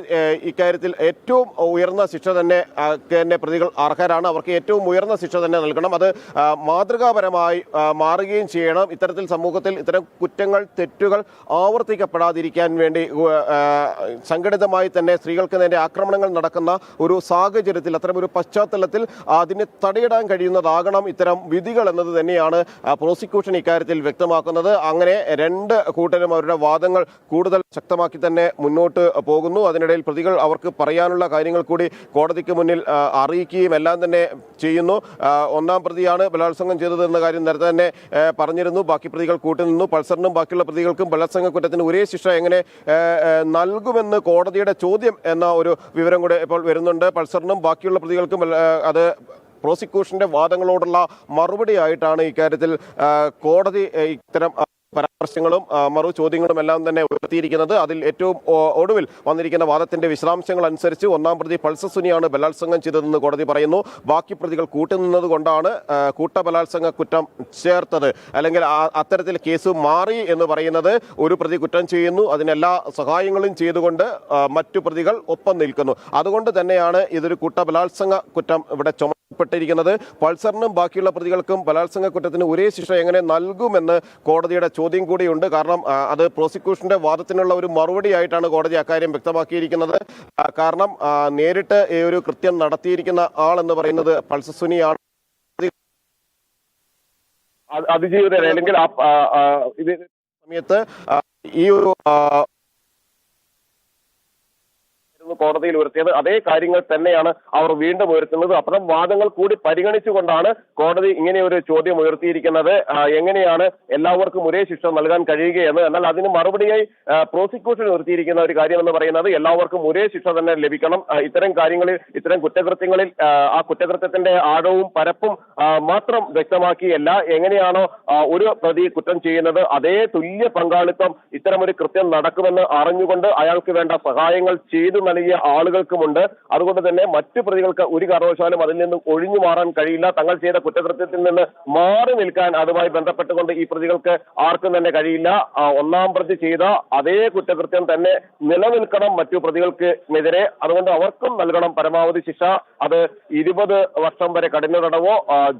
ഇക്കാര്യത്തിൽ ഏറ്റവും ഉയർന്ന ശിക്ഷ തന്നെ പ്രതികൾ അർഹരാണ്. അവർക്ക് ഏറ്റവും ഉയർന്ന ശിക്ഷ തന്നെ നൽകണം. അത് മാതൃകാപരമായി മാറുകയും ചെയ്യണം. ഇത്തരത്തിൽ സമൂഹത്തിൽ ഇത്തരം കുറ്റങ്ങൾ, തെറ്റുകൾ ആവർത്തിക്കപ്പെടാതിരിക്കാൻ വേണ്ടി സംഘടിതമായി തന്നെ സ്ത്രീകൾക്ക് നേരെ ആക്രമണങ്ങൾ നടക്കുന്ന ഒരു സാഹചര്യത്തിൽ, അത്തരം ഒരു പശ്ചാത്തലത്തിൽ അതിന് തടയിടാൻ കഴിയുന്നതാകണം ഇത്തരം വിധികൾ എന്നത് തന്നെയാണ് പ്രോസിക്യൂഷൻ ഇക്കാര്യത്തിൽ വ്യക്തമാക്കുന്നത്. അങ്ങനെ രണ്ട് കൂട്ടരും അവരുടെ വാദങ്ങൾ കൂടുതൽ ശക്തമാക്കി തന്നെ മുന്നോട്ട് പോകുന്നു. അതിനിടയിൽ പ്രതികൾ അവർക്ക് പറയാനുള്ള കാര്യങ്ങൾ കൂടി കോടതിക്ക് മുന്നിൽ അറിയിക്കുകയും എല്ലാം തന്നെ ചെയ്യുന്നു. ഒന്നാം പ്രതിയാണ് ബലാത്സംഗം ചെയ്തത് എന്ന കാര്യം നേരത്തെ തന്നെ പറഞ്ഞിരുന്നു. ബാക്കി പ്രതികൾ കൂട്ടുനിന്നു. പൾസറിനും ബാക്കിയുള്ള പ്രതികൾക്കും ബലാത്സംഗ കുറ്റത്തിന് ഒരേ ശിക്ഷ എങ്ങനെ നൽകുമെന്ന് കോടതിയുടെ ചോദ്യം എന്ന ഒരു വിവരം കൂടെ ഇപ്പോൾ വരുന്നുണ്ട്. പൾസറിനും ബാക്കിയുള്ള പ്രതികൾക്കും അത് പ്രോസിക്യൂഷന്റെ വാദങ്ങളോടുള്ള മറുപടിയായിട്ടാണ് ഇക്കാര്യത്തിൽ കോടതി ഇത്തരം പരാമർശങ്ങളും മറു ചോദ്യങ്ങളും എല്ലാം തന്നെ ഉയർത്തിയിരിക്കുന്നത്. അതിൽ ഏറ്റവും ഒടുവിൽ വന്നിരിക്കുന്ന വാദത്തിന്റെ വിശദാംശങ്ങൾ അനുസരിച്ച് ഒന്നാം പ്രതി പൾസർ സുനിയാണ് ബലാത്സംഗം ചെയ്തതെന്ന് കോടതി പറയുന്നു. ബാക്കി പ്രതികൾ കൂട്ടുനിന്നത് കൊണ്ടാണ് കൂട്ട ബലാത്സംഗ കുറ്റം ചേർത്തത്, അല്ലെങ്കിൽ അത്തരത്തിൽ കേസ് മാറി എന്ന് പറയുന്നത്. ഒരു പ്രതി കുറ്റം ചെയ്യുന്നു, അതിനെല്ലാ സഹായങ്ങളും ചെയ്തുകൊണ്ട് മറ്റു പ്രതികൾ ഒപ്പം നിൽക്കുന്നു. അതുകൊണ്ട് തന്നെയാണ് ഇതൊരു കൂട്ട ബലാത്സംഗ കുറ്റം ഇവിടെ പ്പെട്ടിരിക്കുന്നത്. പൾസറിനും ബാക്കിയുള്ള പ്രതികൾക്കും ബലാത്സംഗ കുറ്റത്തിന് ഒരേ ശിക്ഷ എങ്ങനെ നൽകുമെന്ന് കോടതിയുടെ ചോദ്യം കൂടിയുണ്ട്. കാരണം അത് പ്രോസിക്യൂഷന്റെ വാദത്തിനുള്ള ഒരു മറുപടിയായിട്ടാണ് കോടതി അക്കാര്യം വ്യക്തമാക്കിയിരിക്കുന്നത്. കാരണം നേരിട്ട് ഈ ഒരു കൃത്യം നടത്തിയിരിക്കുന്ന ആളെന്ന് പറയുന്നത് പൾസർ സുനിയാണ്. അതിജീവിതൻ അല്ലെങ്കിൽ ഇത് സമയത്ത് ഈ ഒരു കോടതിയിൽ ഉയർത്തിയത് അതേ കാര്യങ്ങൾ തന്നെയാണ് അവർ വീണ്ടും ഉയർത്തുന്നത്. അത്തരം വാദങ്ങൾ കൂടി പരിഗണിച്ചുകൊണ്ടാണ് കോടതി ഇങ്ങനെ ഒരു ചോദ്യം ഉയർത്തിയിരിക്കുന്നത്. എങ്ങനെയാണ് എല്ലാവർക്കും ഒരേ ശിക്ഷ നൽകാൻ കഴിയുകയെന്ന്. എന്നാൽ അതിന് മറുപടിയായി പ്രോസിക്യൂഷൻ ഉയർത്തിയിരിക്കുന്ന ഒരു കാര്യം എന്ന് പറയുന്നത് എല്ലാവർക്കും ഒരേ ശിക്ഷ തന്നെ ലഭിക്കണം. ഇത്തരം കാര്യങ്ങളിൽ, ഇത്തരം കുറ്റകൃത്യങ്ങളിൽ ആ കുറ്റകൃത്യത്തിന്റെ ആഴവും പരപ്പും മാത്രം വ്യക്തമാക്കിയല്ല, എങ്ങനെയാണോ ഒരു പ്രതി കുറ്റം ചെയ്യുന്നത് അതേ തുല്യ പങ്കാളിത്തം ഇത്തരമൊരു കൃത്യം നടക്കുമെന്ന് അറിഞ്ഞുകൊണ്ട് അയാൾക്ക് വേണ്ട സഹായങ്ങൾ ചെയ്തു നൽകിയ ആളുകൾക്കുമുണ്ട്. അതുകൊണ്ട് തന്നെ മറ്റു പ്രതികൾക്ക് ഒരു കാരണവശാലും അതിൽ നിന്നും ഒഴിഞ്ഞു മാറാൻ കഴിയില്ല. തങ്ങൾ ചെയ്ത കുറ്റകൃത്യത്തിൽ നിന്ന് മാറി നിൽക്കാൻ അതുമായി ബന്ധപ്പെട്ടുകൊണ്ട് ഈ പ്രതികൾക്ക് ആർക്കും തന്നെ കഴിയില്ല. ഒന്നാം പ്രതി ചെയ്ത അതേ കുറ്റകൃത്യം തന്നെ നിലനിൽക്കണം മറ്റു പ്രതികൾക്കെതിരെ. അതുകൊണ്ട് അവർക്കും നൽകണം പരമാവധി ശിക്ഷ. അത് 20 വർഷം വരെ കഠിന തടവോ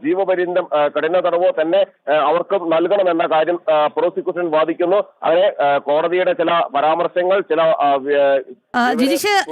ജീവപര്യന്തം കഠിന തടവോ തന്നെ അവർക്കും നൽകണമെന്ന കാര്യം പ്രോസിക്യൂഷൻ വാദിക്കുന്നു. അങ്ങനെ കോടതിയുടെ ചില പരാമർശങ്ങൾ, ചില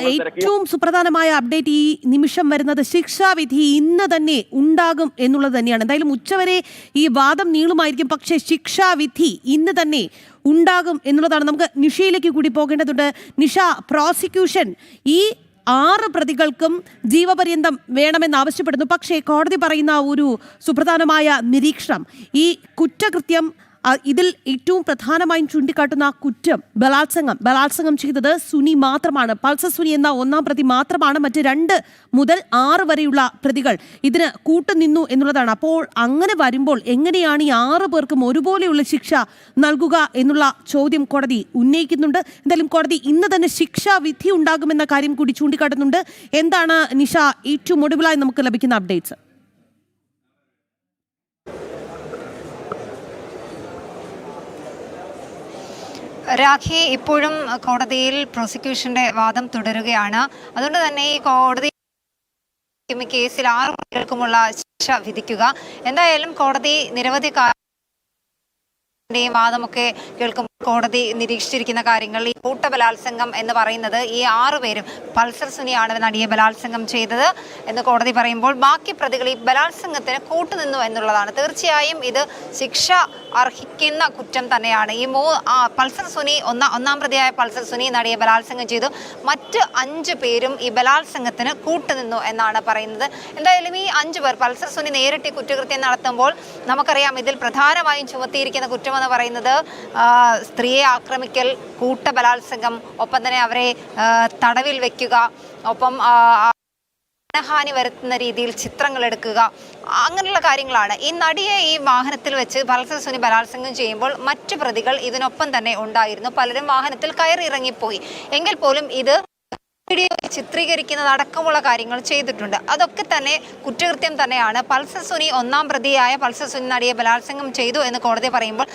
ഏറ്റവും സുപ്രധാനമായ അപ്ഡേറ്റ് ഈ നിമിഷം വരുന്നത് ശിക്ഷാവിധി ഇന്ന് തന്നെ ഉണ്ടാകും എന്നുള്ളത് തന്നെയാണ്. എന്തായാലും ഉച്ചവരെ ഈ വാദം നീളുമായിരിക്കും, പക്ഷേ ശിക്ഷാവിധി ഇന്ന് തന്നെ ഉണ്ടാകും എന്നുള്ളതാണ്. നമുക്ക് നിഷയിലേക്ക് കൂടി പോകേണ്ടതുണ്ട്. നിഷ, പ്രോസിക്യൂഷൻ ഈ 6 പ്രതികൾക്കും ജീവപര്യന്തം വേണമെന്ന് ആവശ്യപ്പെടുന്നു. പക്ഷേ കോടതി പറയുന്ന ഒരു സുപ്രധാനമായ നിരീക്ഷണം, ഈ കുറ്റകൃത്യം ഇതിൽ ഏറ്റവും പ്രധാനമായും ചൂണ്ടിക്കാട്ടുന്ന കുറ്റം ബലാത്സംഗം ചെയ്തത് സുനി മാത്രമാണ്. പൾസർ സുനി എന്ന ഒന്നാം പ്രതി മാത്രമാണ്. മറ്റ് 2 മുതൽ 6 വരെയുള്ള പ്രതികൾ ഇതിന് കൂട്ടുനിന്നു എന്നുള്ളതാണ്. അപ്പോൾ അങ്ങനെ വരുമ്പോൾ എങ്ങനെയാണ് ഈ 6 പേർക്കും ഒരുപോലെയുള്ള ശിക്ഷ നൽകുക എന്നുള്ള ചോദ്യം കോടതി ഉന്നയിക്കുന്നുണ്ട്. എന്തായാലും കോടതി ഇന്ന് തന്നെ ശിക്ഷാവിധി ഉണ്ടാകുമെന്ന കാര്യം കൂടി ചൂണ്ടിക്കാട്ടുന്നുണ്ട്. എന്താണ് നിഷ ഏറ്റവും ഒടുവിലായി നമുക്ക് ലഭിക്കുന്ന അപ്ഡേറ്റ്സ്? രാഖി, ഇപ്പോഴും കോടതിയിൽ പ്രോസിക്യൂഷന്റെ വാദം തുടരുകയാണ്. അതുകൊണ്ട് തന്നെ ഈ കോടതി കേസിൽ 6 പ്രതികൾക്കുമുള്ള ശിക്ഷ വിധിക്കുക. എന്തായാലും കോടതി നിരവധി വാദമൊക്കെ കേൾക്കുമ്പോൾ കോടതി നിരീക്ഷിച്ചിരിക്കുന്ന കാര്യങ്ങൾ, ഈ കൂട്ടബലാത്സംഗം എന്ന് പറയുന്നത് ഈ 6 പേരും പൾസർ സുനിയാണ് നടിയെ ബലാത്സംഗം ചെയ്തത് എന്ന് കോടതി പറയുമ്പോൾ ബാക്കി പ്രതികൾ ഈ ബലാത്സംഗത്തിന് കൂട്ടുനിന്നു എന്നുള്ളതാണ്. തീർച്ചയായും ഇത് ശിക്ഷ അർഹിക്കുന്ന കുറ്റം തന്നെയാണ്. ഈ പൾസർ സുനി ഒന്നാം പ്രതിയായ പൾസർ സുനി നടിയെ ബലാത്സംഗം ചെയ്തു. മറ്റ് 5 പേരും ഈ ബലാത്സംഗത്തിന് കൂട്ടുനിന്നു എന്നാണ് പറയുന്നത്. എന്തായാലും ഈ 5 പേർ പൾസർ സുനി നേരിട്ട് കുറ്റകൃത്യം നടത്തുമ്പോൾ നമുക്കറിയാം ഇതിൽ പ്രധാനമായും ചുമത്തിയിരിക്കുന്ന കുറ്റമെന്ന് പറയുന്നത് സ്ത്രീയെ ആക്രമിക്കൽ, കൂട്ട ബലാത്സംഗം, ഒപ്പം തന്നെ അവരെ തടവിൽ വെക്കുക, ഒപ്പം ഹാനി വരുത്തുന്ന രീതിയിൽ ചിത്രങ്ങൾ എടുക്കുക, അങ്ങനെയുള്ള കാര്യങ്ങളാണ്. ഈ നടിയെ ഈ വാഹനത്തിൽ വെച്ച് പൾസർ സുനി ബലാത്സംഗം ചെയ്യുമ്പോൾ മറ്റു പ്രതികൾ ഇതിനൊപ്പം തന്നെ ഉണ്ടായിരുന്നു. പലരും വാഹനത്തിൽ കയറി ഇറങ്ങിപ്പോയി. എങ്കിൽ പോലും ഇത് വീഡിയോ ചിത്രീകരിക്കുന്നതടക്കമുള്ള കാര്യങ്ങൾ ചെയ്തിട്ടുണ്ട്. അതൊക്കെ തന്നെ കുറ്റകൃത്യം തന്നെയാണ്. പൾസർ സുനി ഒന്നാം പ്രതിയായ പൾസർ സുനി നടിയെ ബലാത്സംഗം ചെയ്തു എന്ന് കോടതി പറയുമ്പോൾ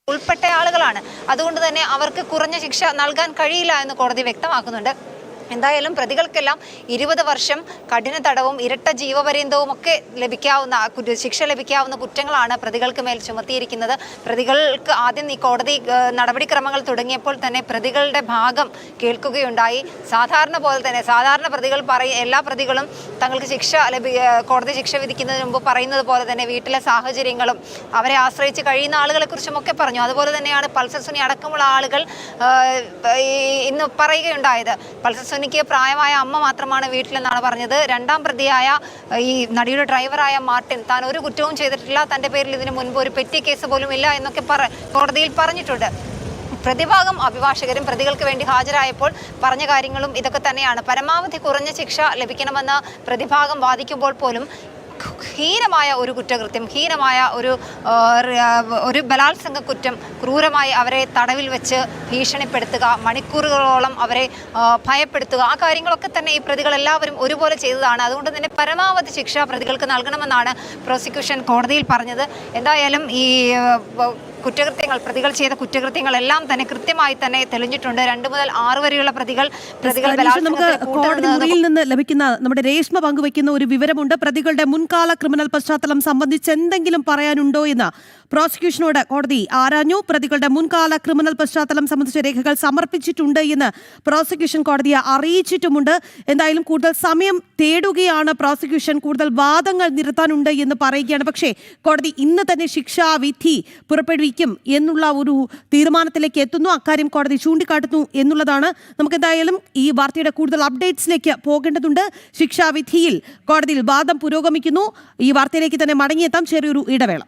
ഉൾപ്പെട്ട ആളുകളാണ്. അതുകൊണ്ട് തന്നെ അവർക്ക് കുറഞ്ഞ ശിക്ഷ നൽകാൻ കഴിയില്ല എന്ന് കോടതി വ്യക്തമാക്കുന്നുണ്ട്. എന്തായാലും പ്രതികൾക്കെല്ലാം 20 വർഷം കഠിന തടവും ഇരട്ട ജീവപര്യന്തവും ഒക്കെ ശിക്ഷ ലഭിക്കാവുന്ന കുറ്റങ്ങളാണ് പ്രതികൾക്ക് മേൽ ചുമത്തിയിരിക്കുന്നത്. പ്രതികൾക്ക് ആദ്യം ഈ കോടതി നടപടിക്രമങ്ങൾ തുടങ്ങിയപ്പോൾ തന്നെ പ്രതികളുടെ ഭാഗം കേൾക്കുകയുണ്ടായി. സാധാരണ പ്രതികൾ എല്ലാ പ്രതികളും തങ്ങൾക്ക് കോടതി ശിക്ഷ വിധിക്കുന്നതിന് മുമ്പ് പറയുന്നത് പോലെ തന്നെ വീട്ടിലെ സാഹചര്യങ്ങളും അവരെ ആശ്രയിച്ച് കഴിയുന്ന ആളുകളെ കുറിച്ചും ഒക്കെ പറഞ്ഞു. അതുപോലെ തന്നെയാണ് പൾസർ സുനി അടക്കമുള്ള ആളുകൾ ഇന്ന് പറയുകയുണ്ടായത്. പൾസർ സുനിക്ക് പ്രായമായ അമ്മ മാത്രമാണ് വീട്ടിലെന്നാണ് പറഞ്ഞത്. രണ്ടാം പ്രതിയായ ഈ നടിയുടെ ഡ്രൈവറായ മാർട്ടിൻ താൻ ഒരു കുറ്റവും ചെയ്തിട്ടില്ല, തന്റെ പേരിൽ ഇതിനു മുൻപ് ഒരു പെറ്റി കേസ് പോലും ഇല്ല എന്നൊക്കെ കോടതിയിൽ പറഞ്ഞിട്ടുണ്ട്. പ്രതിഭാഗം അഭിഭാഷകരും പ്രതികൾക്ക് വേണ്ടി ഹാജരായപ്പോൾ പറഞ്ഞ കാര്യങ്ങളും ഇതൊക്കെ തന്നെയാണ്. പരമാവധി കുറഞ്ഞ ശിക്ഷ ലഭിക്കണമെന്ന് പ്രതിഭാഗം വാദിക്കുമ്പോൾ പോലും ഹീനമായ ഒരു കുറ്റകൃത്യം, ഹീനമായ ഒരു ബലാത്സംഗ കുറ്റം, ക്രൂരമായി അവരെ തടവിൽ വെച്ച് ഭീഷണിപ്പെടുത്തുക, മണിക്കൂറുകളോളം അവരെ ഭയപ്പെടുത്തുക, ആ കാര്യങ്ങളൊക്കെ തന്നെ ഈ പ്രതികളെല്ലാവരും ഒരുപോലെ ചെയ്തതാണ്. അതുകൊണ്ട് തന്നെ പരമാവധി ശിക്ഷ പ്രതികൾക്ക് നൽകണമെന്നാണ് പ്രോസിക്യൂഷൻ കോടതിയിൽ പറഞ്ഞത്. എന്തായാലും ഈ പ്രതികൾ ചെയ്ത കുറ്റകൃത്യങ്ങളെല്ലാം തന്നെ കൃത്യമായി തന്നെ തെളിഞ്ഞിട്ടുണ്ട്. 2 മുതൽ 6 വരെയുള്ള പ്രതികൾ നമുക്ക് കോടതി മുറിയിൽ നിന്ന് ലഭിക്കുന്ന നമ്മുടെ രേഷ്മ പങ്കുവയ്ക്കുന്ന ഒരു വിവരമുണ്ട്. പ്രതികളുടെ മുൻകാല ക്രിമിനൽ പശ്ചാത്തലം സംബന്ധിച്ച് എന്തെങ്കിലും പറയാനുണ്ടോ എന്ന് പ്രോസിക്യൂഷനോട് കോടതി ആരാഞ്ഞു. പ്രതികളുടെ മുൻകാല ക്രിമിനൽ പശ്ചാത്തലം സംബന്ധിച്ച രേഖകൾ സമർപ്പിച്ചിട്ടുണ്ട് എന്ന് പ്രോസിക്യൂഷൻ കോടതിയെ അറിയിച്ചിട്ടുമുണ്ട്. എന്തായാലും കൂടുതൽ സമയം തേടുകയാണ് പ്രോസിക്യൂഷൻ, കൂടുതൽ വാദങ്ങൾ നിരത്താനുണ്ട് എന്ന് പറയുകയാണ്. പക്ഷേ കോടതി ഇന്ന് തന്നെ ശിക്ഷാവിധി പുറപ്പെടുവിക്കും എന്നുള്ള ഒരു തീരുമാനത്തിലേക്ക് എത്തുന്നു. അക്കാര്യം കോടതി ചൂണ്ടിക്കാട്ടുന്നു എന്നുള്ളതാണ്. നമുക്ക് എന്തായാലും ഈ വാർത്തയുടെ കൂടുതൽ അപ്ഡേറ്റ്സിലേക്ക് പോകേണ്ടതുണ്ട്. ശിക്ഷാവിധിയിൽ കോടതിയിൽ വാദം പുരോഗമിക്കുന്നു. ഈ വാർത്തയിലേക്ക് തന്നെ മടങ്ങിയെത്താം. ചെറിയൊരു ഇടവേള.